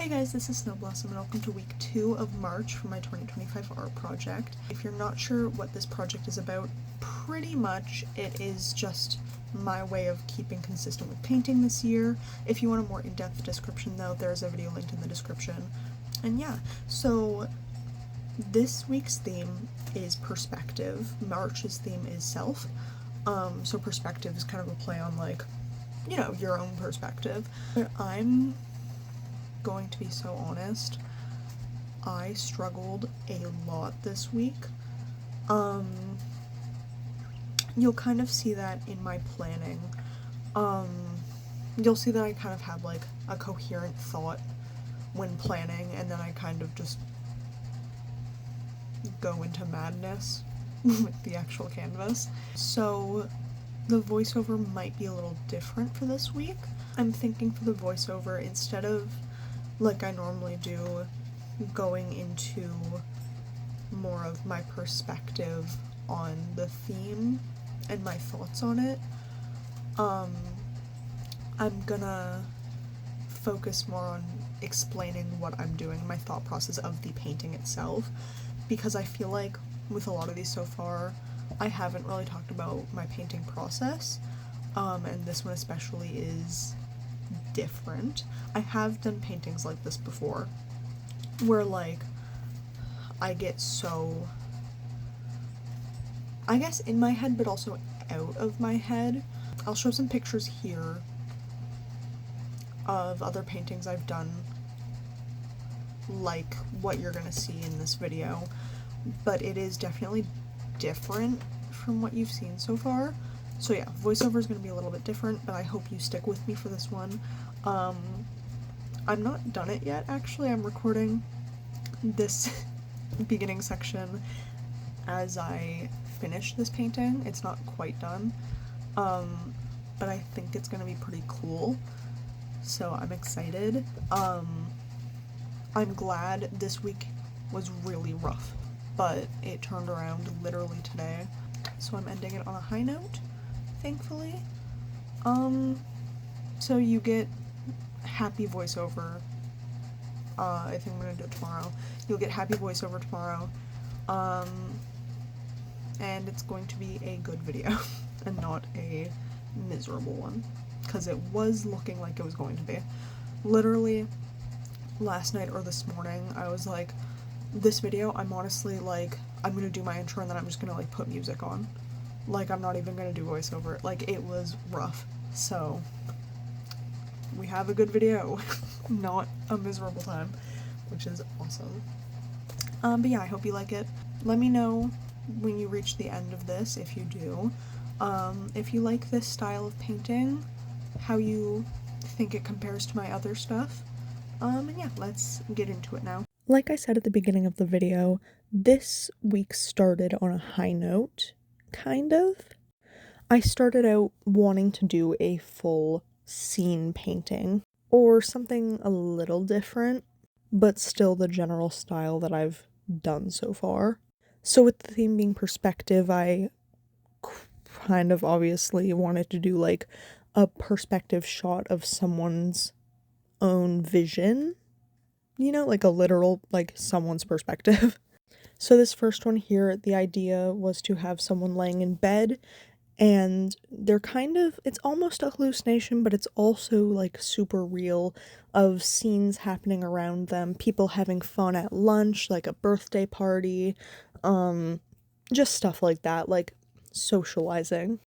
Hi guys, this is Snowblossom and welcome to week 2 of March for my 2025 art project. If you're not sure what this project is about, pretty much it is just my way of keeping consistent with painting this year. If you want a more in-depth description though, there's a video linked in the description. And yeah, so this week's theme is perspective. March's theme is self. So perspective is kind of a play on like, you know, your own perspective. But I'm going to be so honest, I struggled a lot this week. You'll kind of see that in my planning. You'll see that I kind of have like a coherent thought when planning, and then I kind of just go into madness with the actual canvas. So the voiceover might be a little different for this week. I'm thinking for the voiceover, instead of like I normally do, going into more of my perspective on the theme and my thoughts on it, I'm gonna focus more on explaining what I'm doing, my thought process of the painting itself, because I feel like with a lot of these so far, I haven't really talked about my painting process, and this one especially is different. I have done paintings like this before, where like I get so, I guess, in my head, but also out of my head. I'll show some pictures here of other paintings I've done, like what you're gonna see in this video, but it is definitely different from what you've seen so far. So yeah, voiceover is going to be a little bit different, but I hope you stick with me for this one. I'm not done it yet, actually. I'm recording this beginning section as I finish this painting. It's not quite done, but I think it's going to be pretty cool, so I'm excited. I'm glad this week was really rough, but it turned around literally today, so I'm ending it on a high note, thankfully. So you get happy voiceover. I think I'm gonna do it tomorrow. You'll get happy voiceover tomorrow, and it's going to be a good video and not a miserable one, because it was looking like it was going to be. Literally last night or this morning I was like, this video, I'm honestly like, I'm gonna do my intro and then I'm just gonna like put music on. Like, I'm not even gonna do voiceover. Like, it was rough. So we have a good video, not a miserable time, which is awesome. But yeah, I hope you like it. Let me know when you reach the end of this, if you do, if you like this style of painting, how you think it compares to my other stuff. And yeah, let's get into it now. Like I said at the beginning of the video, this week started on a high note, kind of. I started out wanting to do a full scene painting, or something a little different, but still the general style that I've done so far. So with the theme being perspective, I kind of obviously wanted to do like a perspective shot of someone's own vision, you know, like a literal, like someone's perspective. So this first one here, the idea was to have someone laying in bed, and they're kind of, it's almost a hallucination, but it's also like super real, of scenes happening around them, people having fun at lunch, like a birthday party, just stuff like that, like socializing.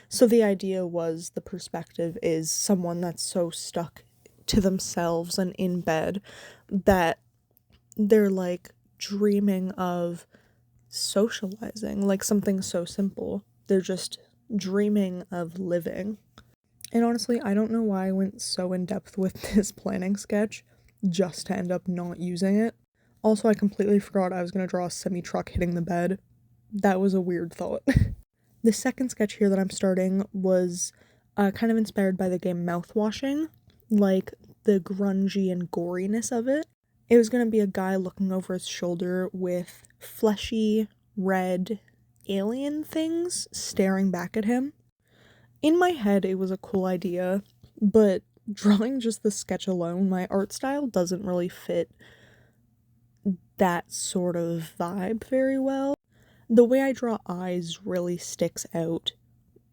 So the idea was, the perspective is someone that's so stuck to themselves and in bed that they're like dreaming of socializing, like something so simple. They're just dreaming of living. And honestly, I don't know why I went so in depth with this planning sketch just to end up not using it. Also, I completely forgot I was going to draw a semi-truck hitting the bed. That was a weird thought. The second sketch here that I'm starting was kind of inspired by the game Mouthwashing, like the grungy and goriness of it. It was going to be a guy looking over his shoulder with fleshy, red alien things staring back at him. In my head, it was a cool idea, but drawing just the sketch alone, my art style doesn't really fit that sort of vibe very well. The way I draw eyes really sticks out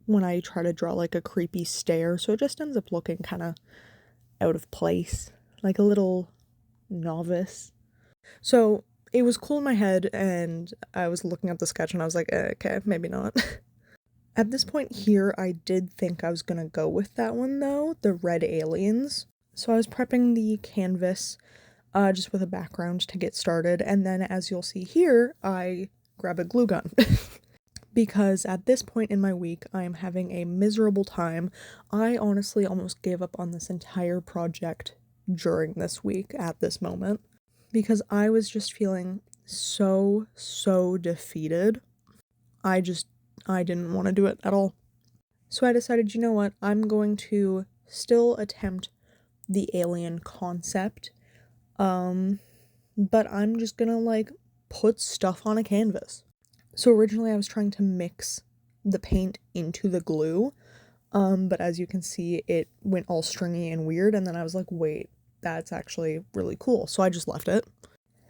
when I try to draw like a creepy stare, so it just ends up looking kind of out of place, like a little novice. So it was cool in my head, and I was looking at the sketch and I was like, okay, maybe not. At this point here, I did think I was gonna go with that one though, the red aliens. So I was prepping the canvas just with a background to get started, and then as you'll see here, I grab a glue gun. Because at this point in my week, I am having a miserable time. I honestly almost gave up on this entire project during this week at this moment, because I was just feeling so defeated. I didn't want to do it at all. So I decided, you know what, I'm going to still attempt the alien concept, but I'm just gonna like put stuff on a canvas. So originally I was trying to mix the paint into the glue, but as you can see, it went all stringy and weird, and then I was like, wait, that's actually really cool. So I just left it.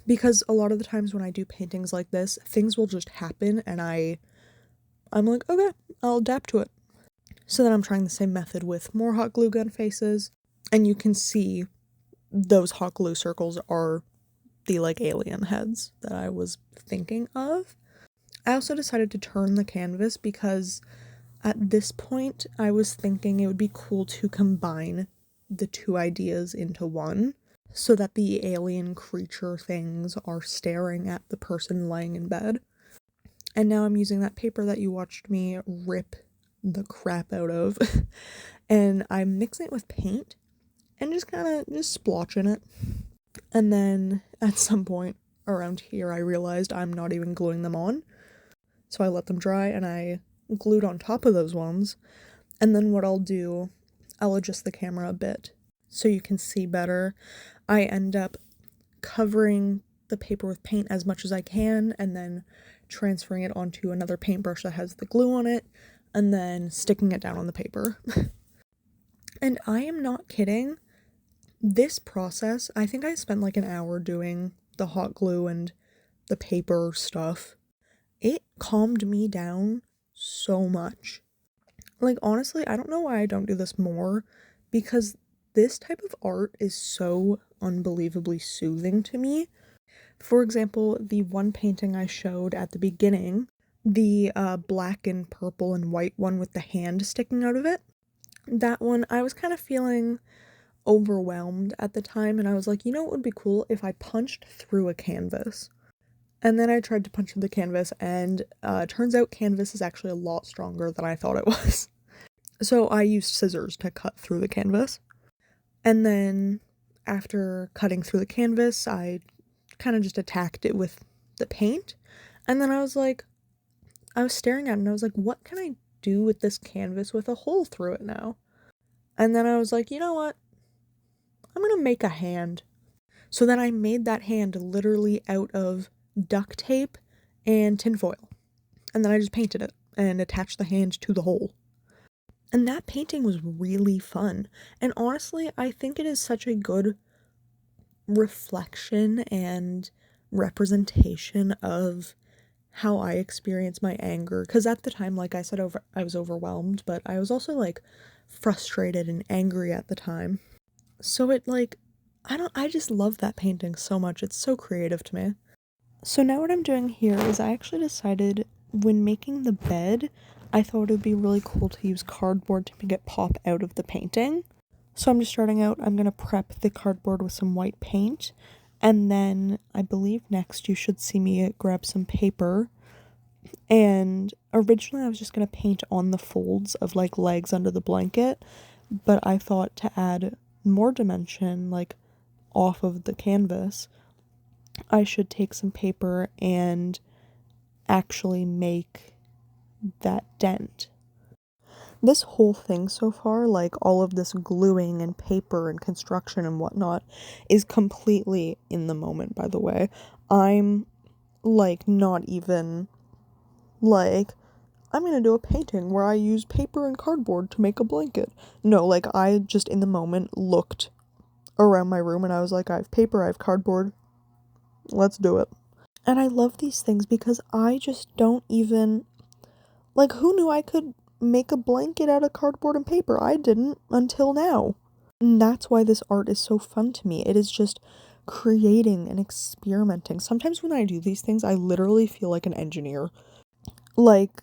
Because a lot of the times when I do paintings like this, things will just happen, and I'm like, okay, I'll adapt to it. So then I'm trying the same method with more hot glue gun faces, and you can see those hot glue circles are the like alien heads that I was thinking of. I also decided to turn the canvas because at this point I was thinking it would be cool to combine the two ideas into one, so that the alien creature things are staring at the person lying in bed. And now I'm using that paper that you watched me rip the crap out of, and I'm mixing it with paint and just kind of just splotching it. And then at some point around here I realized I'm not even gluing them on. So I let them dry and I glued on top of those ones. And then what I'll do, I'll adjust the camera a bit so you can see better. I end up covering the paper with paint as much as I can, and then transferring it onto another paintbrush that has the glue on it, and then sticking it down on the paper. And I am not kidding. This process, I think I spent like an hour doing the hot glue and the paper stuff. It calmed me down so much. Like, honestly, I don't know why I don't do this more, because this type of art is so unbelievably soothing to me. For example, the one painting I showed at the beginning, the black and purple and white one with the hand sticking out of it, that one I was kind of feeling overwhelmed at the time, and I was like, you know what would be cool if I punched through a canvas. And then I tried to punch through the canvas, and turns out canvas is actually a lot stronger than I thought it was. So I used scissors to cut through the canvas. And then after cutting through the canvas, I kind of just attacked it with the paint. And then I was staring at it and I was like, what can I do with this canvas with a hole through it now? And then I was like, you know what? I'm gonna make a hand. So then I made that hand literally out of duct tape and tinfoil. And then I just painted it and attached the hand to the hole. And that painting was really fun. And honestly, I think it is such a good reflection and representation of how I experience my anger. Because at the time, like I said, I was overwhelmed, but I was also like frustrated and angry at the time. So it like, I just love that painting so much. It's so creative to me. So now what I'm doing here is I actually decided when making the bed, I thought it would be really cool to use cardboard to make it pop out of the painting. So I'm just starting out, I'm going to prep the cardboard with some white paint, and then I believe next you should see me grab some paper. And originally I was just going to paint on the folds of like legs under the blanket, but I thought to add more dimension like off of the canvas, I should take some paper and actually make that dent. This whole thing so far, like all of this gluing and paper and construction and whatnot, is completely in the moment, by the way. I'm like not even like I'm gonna do a painting where I use paper and cardboard to make a blanket. No, like, I just in the moment looked around my room and I was like, I have paper, I have cardboard, let's do it. And I love these things because I just don't even, like, who knew I could make a blanket out of cardboard and paper? I didn't until now. And that's why this art is so fun to me. It is just creating and experimenting. Sometimes when I do these things, I literally feel like an engineer. Like,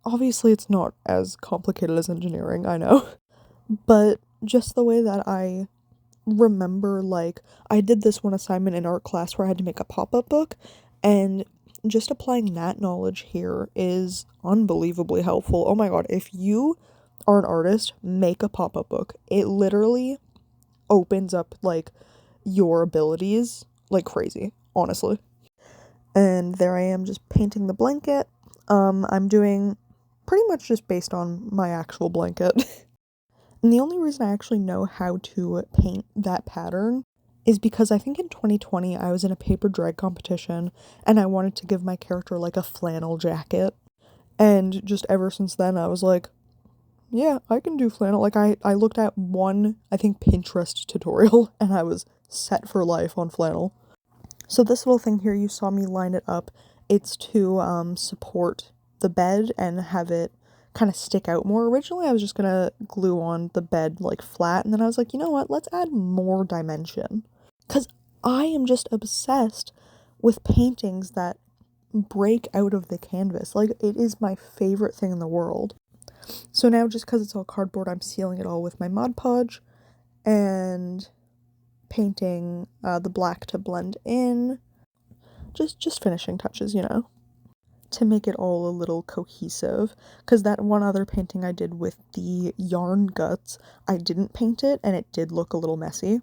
obviously it's not as complicated as engineering, I know. But just the way that I remember, like, I did this one assignment in art class where I had to make a pop-up book, and just applying that knowledge here is unbelievably helpful. Oh my god, if you are an artist, make a pop-up book. It literally opens up, like, your abilities like crazy, honestly. And there I am just painting the blanket. I'm doing pretty much just based on my actual blanket. And the only reason I actually know how to paint that pattern is because I think in 2020 I was in a paper drag competition and I wanted to give my character like a flannel jacket. And just ever since then I was like, yeah, I can do flannel. Like, I looked at one, I think, Pinterest tutorial and I was set for life on flannel. So this little thing here, you saw me line it up. It's to support the bed and have it kind of stick out more. Originally, I was just gonna glue on the bed like flat, and then I was like, you know what? Let's add more dimension. Because I am just obsessed with paintings that break out of the canvas. Like, it is my favorite thing in the world. So now, just because it's all cardboard, I'm sealing it all with my Mod Podge and painting the black to blend in. Just finishing touches, you know, to make it all a little cohesive. Because that one other painting I did with the yarn guts, I didn't paint it and it did look a little messy.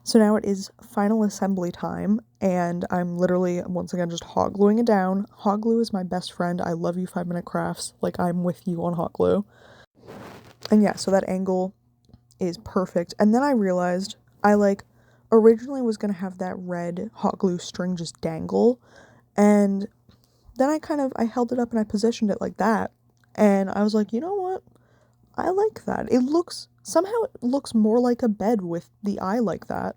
So now it is final assembly time, and I'm literally, once again, just hot gluing it down. Hot glue is my best friend. I love you, 5 Minute Crafts. Like, I'm with you on hot glue. And yeah, so that angle is perfect. And then I realized I, like, originally was gonna have that red hot glue string just dangle, and then I held it up and I positioned it like that, and I was like, you know what? I like that. Somehow it looks more like a bed with the eye like that.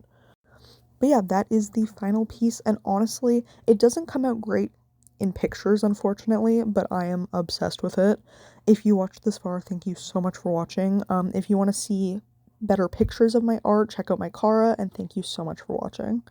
But yeah, that is the final piece, and honestly, it doesn't come out great in pictures, unfortunately, but I am obsessed with it. If you watched this far, thank you so much for watching. If you want to see better pictures of my art, check out my Cara, and thank you so much for watching.